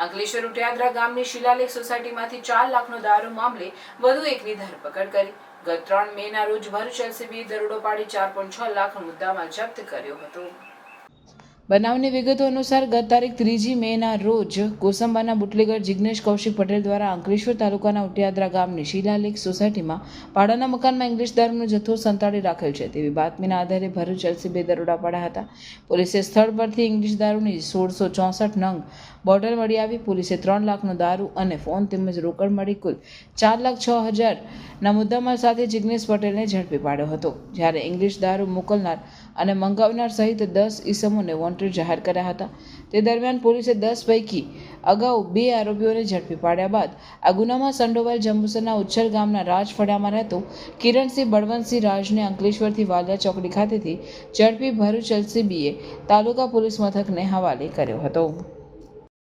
અંકલેશ્વર ઉટિયાદરા ગામની શિલાલેખ સોસાયટીમાંથી 4 લાખનો દારૂ મામલે વધુ એકની ધરપકડ કરી। ગત 3 મેના રોજ ભરૂચ એલસીબીએ દરોડો પાડી 4.6 લાખનો મુદ્દામાલ જપ્ત કર્યો હતો। બનાવની વિગતો અનુસાર ગત તારીખ 3 મેના રોજ કોસંબાના બુટલેગર જિગ્નેશ કૌશિક પટેલ દ્વારા અંકલેશ્વર તાલુકાના ઉટિયાદરા ગામની શિલાલેખ સોસાયટીમાં ભાડાના મકાનમાં ઇંગ્લિશ દારૂનો જથ્થો સંતાડી રાખેલ છે તેવી બાતમીના આધારે ભરૂચ એલસીબીએ દરોડા પાડ્યા હતા। પોલીસે સ્થળ પરથી ઇંગ્લિશ દારૂની 1664 નંગ બોટલ મળી આવી। પોલીસે 3 લાખનો દારૂ અને ફોન તેમજ રોકડ મળી કુલ 4,06,000ના મુદ્દામાલ સાથે જિગ્નેશ પટેલને ઝડપી પાડ્યો હતો, જ્યારે ઇંગ્લિશ દારૂ મોકલનાર અને મંગાવનાર સહિત 10 ઈસમોને વોન્ટેડ જાહેર કર્યા હતા। તે દરમિયાન પોલીસે 10 પૈકી અગાઉ 2 આરોપીઓને ઝડપી પાડ્યા બાદ આ ગુનામાં સંડોવાયેલ જંબુસરના ઉચ્છલ ગામના રાજફળિયામાં રહેતો કિરણસિંહ બળવંતસિંહ રાજને અંકલેશ્વરથી વાલિયા ચોકડી ખાતેથી ઝડપી ભરૂચ એલસીબીએ તાલુકા પોલીસ મથકને હવાલે કર્યો હતો।